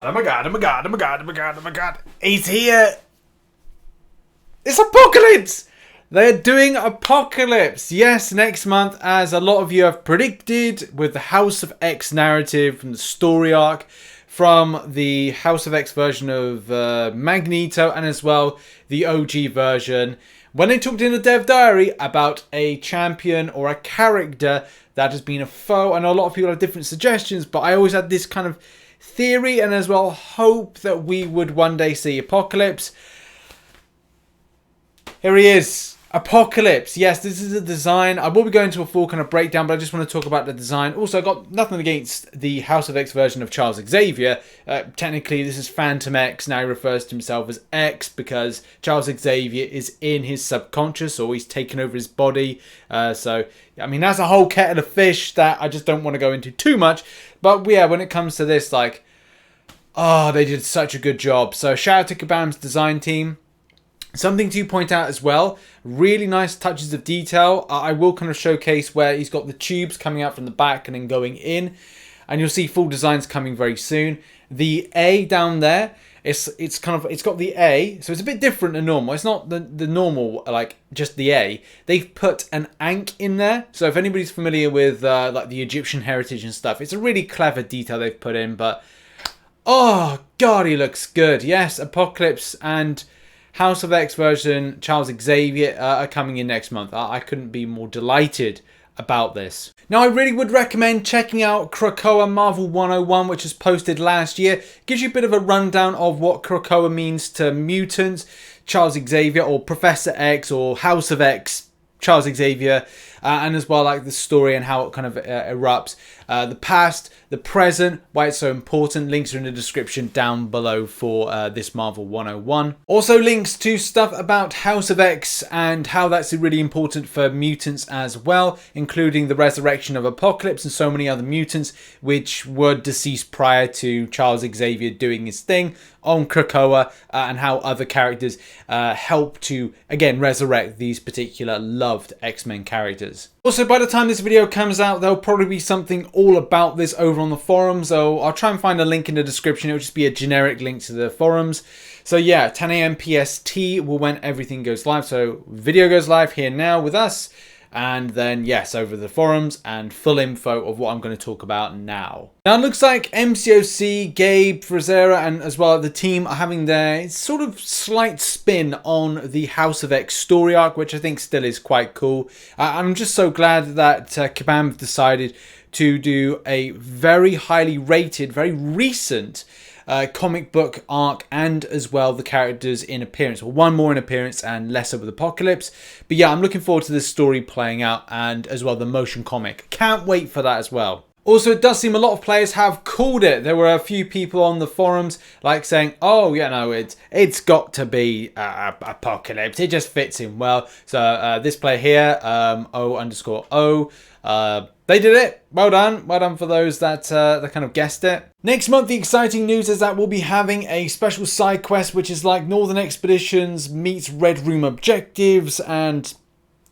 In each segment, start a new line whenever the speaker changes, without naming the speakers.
Oh my god, oh my god, oh my god, oh my god, oh my god. He's here. It's Apocalypse. They're doing Apocalypse. Yes, next month, as a lot of you have predicted, with the House of X narrative from the story arc, from the House of X version of Magneto, and as well the OG version. When they talked in the dev diary about a champion or a character that has been a foe, I know a lot of people have different suggestions, but I always had this kind of theory and as well hope that we would one day see Apocalypse. Here he is, Apocalypse. Yes, this is a design. I will be going to a full kind of breakdown, but I just want to talk about the design. Also, I got nothing against the House of X version of Charles Xavier. Technically, this is Phantom X. Now he refers to himself as X because Charles Xavier is in his subconscious, or he's taken over his body. So, I mean, that's a whole kettle of fish that I just don't want to go into too much. But yeah, when it comes to this, like, oh, they did such a good job. So shout out to Kabam's design team. Something to point out as well, really nice touches of detail. I will kind of showcase where he's got the tubes coming out from the back and then going in. And you'll see full designs coming very soon. The A down there, it's got the A, so it's a bit different than normal. It's not the normal, like, just the A. They've put an Ankh in there. So if anybody's familiar with like the Egyptian heritage and stuff, it's a really clever detail they've put in. But, oh, God, he looks good. Yes, Apocalypse and House of X version Charles Xavier are coming in next month. I couldn't be more delighted about this. Now, I really would recommend checking out Krakoa Marvel 101, which was posted last year. It gives you a bit of a rundown of what Krakoa means to mutants, Charles Xavier, or Professor X, or House of X, Charles Xavier, and as well like the story and how it kind of erupts. The past, the present, why it's so important. Links are in the description down below for this Marvel 101. Also links to stuff about House of X and how that's really important for mutants as well, including the resurrection of Apocalypse and so many other mutants which were deceased prior to Charles Xavier doing his thing on Krakoa, and how other characters help to, again, resurrect these particular loved X-Men characters. Also, by the time this video comes out, there'll probably be something all about this over on the forums, so I'll try and find a link in the description. It'll just be a generic link to the forums. So yeah, 10 AM PST will when everything goes live. So video goes live here now with us, and then yes, over the forums and full info of what I'm going to talk about now. Now it looks like MCOC, Gabe, Frazera, and as well the team are having their sort of slight spin on the House of X story arc, which I think still is quite cool. I'm just so glad that Kabam have decided to do a very highly rated, very recent comic book arc, and as well the characters in appearance. Well, one more in appearance and less with Apocalypse. But yeah, I'm looking forward to this story playing out, and as well the motion comic. Can't wait for that as well. Also, it does seem a lot of players have called it. There were a few people on the forums like saying, oh, yeah, no, it's got to be Apocalypse. It just fits in well. So this player here, O_O, they did it. Well done. Well done for those that kind of guessed it. Next month, the exciting news is that we'll be having a special side quest, which is like Northern Expeditions meets Red Room Objectives, and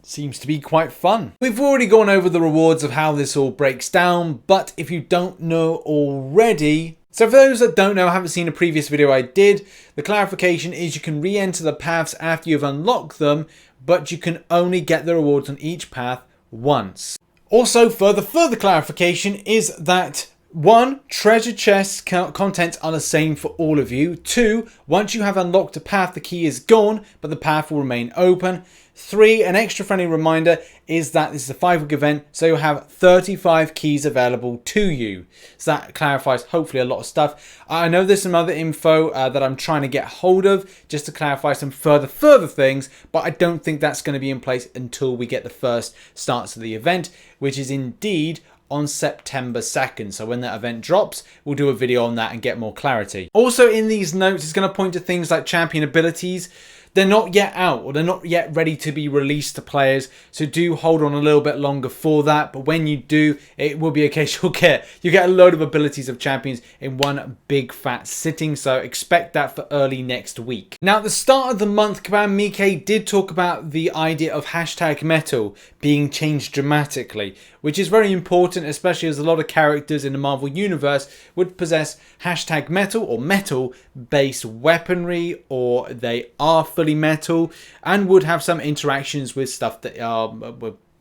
seems to be quite fun. We've already gone over the rewards of how this all breaks down, but if you don't know already, so for those that don't know, haven't seen a previous video I did, the clarification is you can re-enter the paths after you've unlocked them, but you can only get the rewards on each path once. Also, further clarification is that 1. Treasure chests contents are the same for all of you. 2. Once you have unlocked a path, the key is gone, but the path will remain open. 3. An extra friendly reminder is that this is a 5-week event, so you'll have 35 keys available to you. So that clarifies hopefully a lot of stuff. I know there's some other info that I'm trying to get hold of just to clarify some further things, but I don't think that's going to be in place until we get the first starts of the event, which is indeed on September 2nd. So when that event drops, we'll do a video on that and get more clarity. Also in these notes, it's going to point to things like champion abilities. They're not yet out, or they're not yet ready to be released to players, so do hold on a little bit longer for that. But when you do, it will be a case you get a load of abilities of champions in one big fat sitting, so expect that for early next week. Now at the start of the month, Kabam Mike did talk about the idea of hashtag metal being changed dramatically, which is very important, especially as a lot of characters in the Marvel Universe would possess hashtag metal or metal-based weaponry, or they are fully metal, and would have some interactions with stuff that are,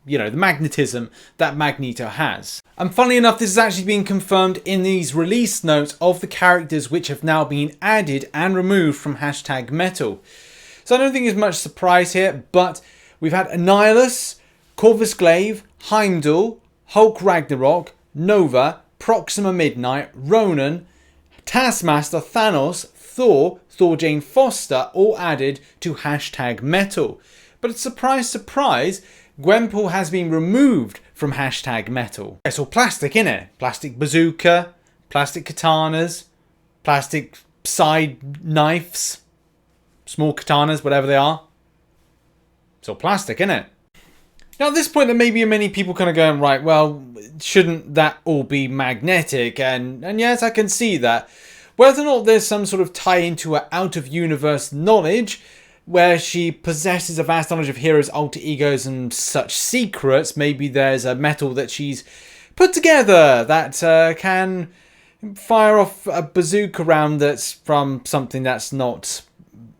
you know, the magnetism that Magneto has. And funnily enough, this is actually being confirmed in these release notes of the characters which have now been added and removed from hashtag metal. So I don't think there's much surprise here, but we've had Annihilus, Corvus Glaive, Heimdall, Hulk Ragnarok, Nova, Proxima Midnight, Ronan, Taskmaster, Thanos, Thor, Thor Jane Foster, all added to hashtag metal. But surprise, surprise, Gwenpool has been removed from hashtag metal. It's all plastic, innit? Plastic bazooka, plastic katanas, plastic side knives, small katanas, whatever they are. It's all plastic, innit? Now at this point there may be many people kind of going, right, well, shouldn't that all be magnetic? And yes, I can see that. Whether or not there's some sort of tie into her out-of-universe knowledge, where she possesses a vast knowledge of heroes' alter egos and such secrets, maybe there's a metal that she's put together that can fire off a bazooka round that's from something that's not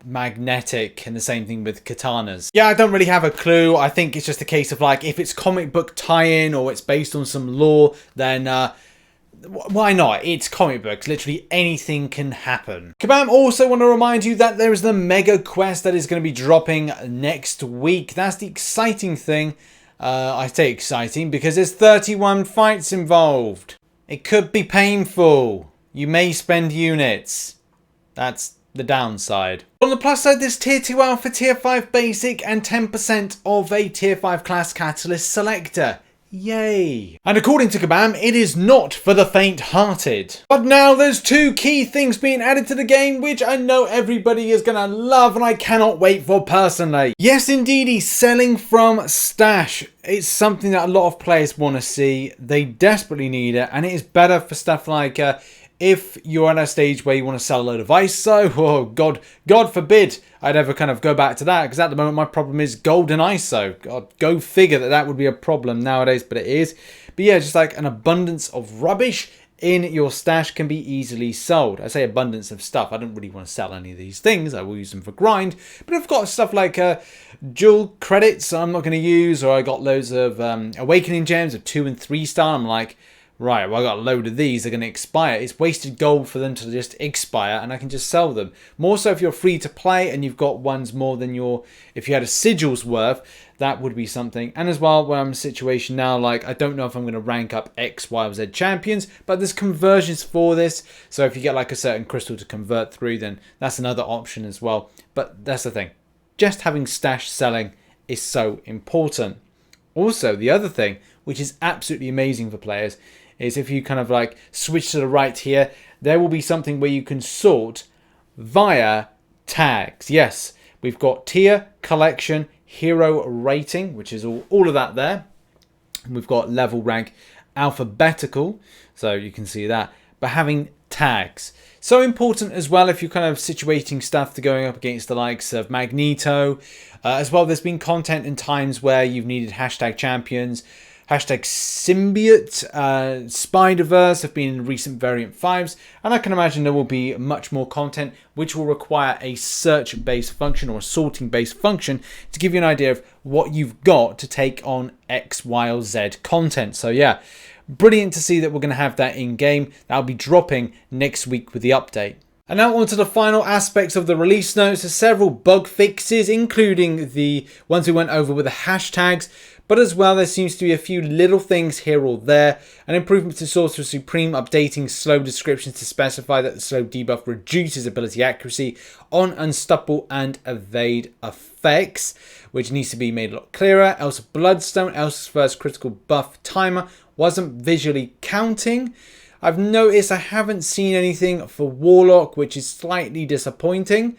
magnetic, and the same thing with katanas. Yeah, I don't really have a clue. I think it's just a case of like, if it's comic book tie-in or it's based on some lore, then why not? It's comic books. Literally anything can happen. Kabam, also want to remind you that there is the mega quest that is going to be dropping next week. That's the exciting thing. I say exciting because there's 31 fights involved. It could be painful. You may spend units. That's the downside. On the plus side, there's tier 2 alpha, tier 5 basic, and 10% of a tier 5 class catalyst selector. Yay! And according to Kabam, it is not for the faint-hearted. But now there's two key things being added to the game, which I know everybody is gonna love and I cannot wait for personally. Yes, indeed, he's selling from stash. It's something that a lot of players want to see. They desperately need it, and it is better for stuff like if you're at a stage where you want to sell a load of ISO, oh God forbid I'd ever kind of go back to that, because at the moment my problem is gold and ISO. God, go figure that would be a problem nowadays, but it is. But yeah, just like an abundance of rubbish in your stash can be easily sold. I say abundance of stuff. I don't really want to sell any of these things. I will use them for grind. But I've got stuff like dual credits I'm not going to use, or I got loads of awakening gems of 2 and 3 star. I'm like, right, well, I got a load of these, they're going to expire. It's wasted gold for them to just expire, and I can just sell them. More so if you're free to play and you've got ones more than if you had a sigil's worth, that would be something. And as well, where I'm in a situation now, like, I don't know if I'm going to rank up X, Y, or Z champions, but there's conversions for this. So if you get like a certain crystal to convert through, then that's another option as well. But that's the thing. Just having stash selling is so important. Also, the other thing, which is absolutely amazing for players, is if you kind of like switch to the right here, there will be something where you can sort via tags. Yes, we've got tier, collection, hero rating, which is all of that there. We've got level, rank, alphabetical, so you can see that. But having tags, so important as well if you're kind of situating stuff to going up against the likes of Magneto. As well, there's been content in times where you've needed hashtag champions. Hashtag Symbiote, Spider-Verse have been in recent variant 5s, and I can imagine there will be much more content which will require a search-based function or a sorting-based function to give you an idea of what you've got to take on X, Y, or Z content. So yeah, brilliant to see that we're going to have that in-game. That'll be dropping next week with the update. And now on to the final aspects of the release notes. There's several bug fixes, including the ones we went over with the hashtags. But as well, there seems to be a few little things here or there. An improvement to Sorcerer Supreme, updating slow descriptions to specify that the slow debuff reduces ability accuracy on unstoppable and evade effects, which needs to be made a lot clearer. Else Bloodstone, Else's first critical buff timer wasn't visually counting. I've noticed I haven't seen anything for Warlock, which is slightly disappointing.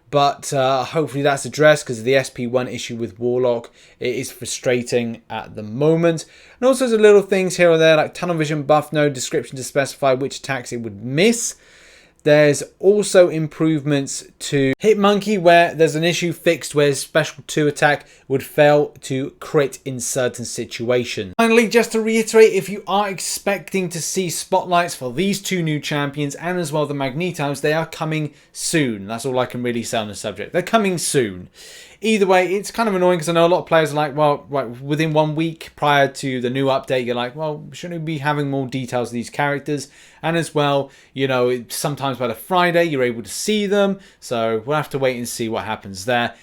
But hopefully that's addressed, because of the SP1 issue with Warlock, it is frustrating at the moment. And also there's little things here or there, like tunnel vision buff, no description to specify which attacks it would miss. There's also improvements to Hitmonkey, where there's an issue fixed where special 2 attack would fail to crit in certain situations. Finally, just to reiterate, if you are expecting to see spotlights for these 2 new champions and as well the Magnetos, they are coming soon. That's all I can really say on the subject. They're coming soon. Either way, it's kind of annoying because I know a lot of players are like, well, right, within 1 week prior to the new update, you're like, well, shouldn't we be having more details of these characters? And as well, you know, sometimes by the Friday, you're able to see them. So we'll have to wait and see what happens there.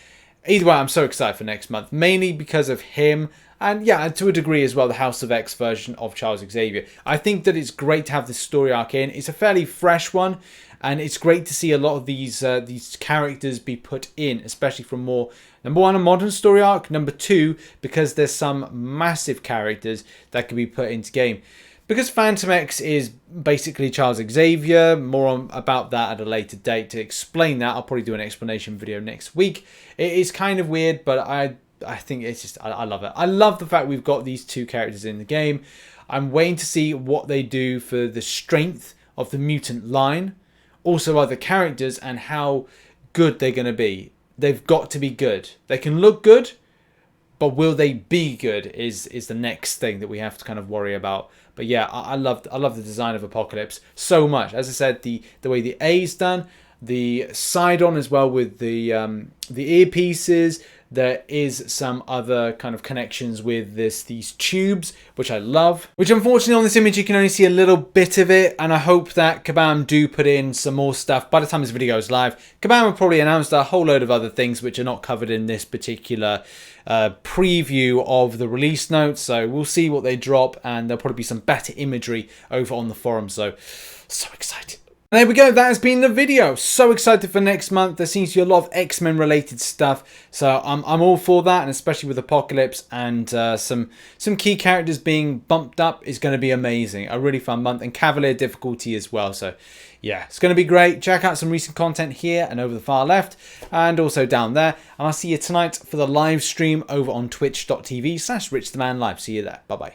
Either way, I'm so excited for next month, mainly because of him. And yeah, to a degree as well, the House of X version of Charles Xavier. I think that it's great to have this story arc in. It's a fairly fresh one. And it's great to see a lot of these characters be put in, especially from more, number 1, a modern story arc, number 2, because there's some massive characters that can be put into game. Because Phantom X is basically Charles Xavier, more about that at a later date. To explain that, I'll probably do an explanation video next week. It is kind of weird, but I think it's just, I love it. I love the fact we've got these 2 characters in the game. I'm waiting to see what they do for the strength of the mutant line. Also other characters and how good they're going to be. They've got to be good. They can look good, but will they be good is the next thing that we have to kind of worry about. But yeah, I love the design of Apocalypse so much. As I said, the way the A's done, the side on as well with the earpieces. There is some other kind of connections with these tubes, which I love. Which unfortunately on this image you can only see a little bit of it, and I hope that Kabam do put in some more stuff by the time this video goes live. Kabam will probably announce a whole load of other things which are not covered in this particular preview of the release notes, so we'll see what they drop, and there'll probably be some better imagery over on the forum, so excited. And there we go, that has been the video. So excited for next month. There seems to be a lot of X-Men related stuff. So I'm all for that, and especially with Apocalypse and some key characters being bumped up is going to be amazing. A really fun month, and Cavalier difficulty as well. So yeah, it's going to be great. Check out some recent content here and over the far left and also down there. And I'll see you tonight for the live stream over on twitch.tv/RichTheMan live. See you there. Bye-bye.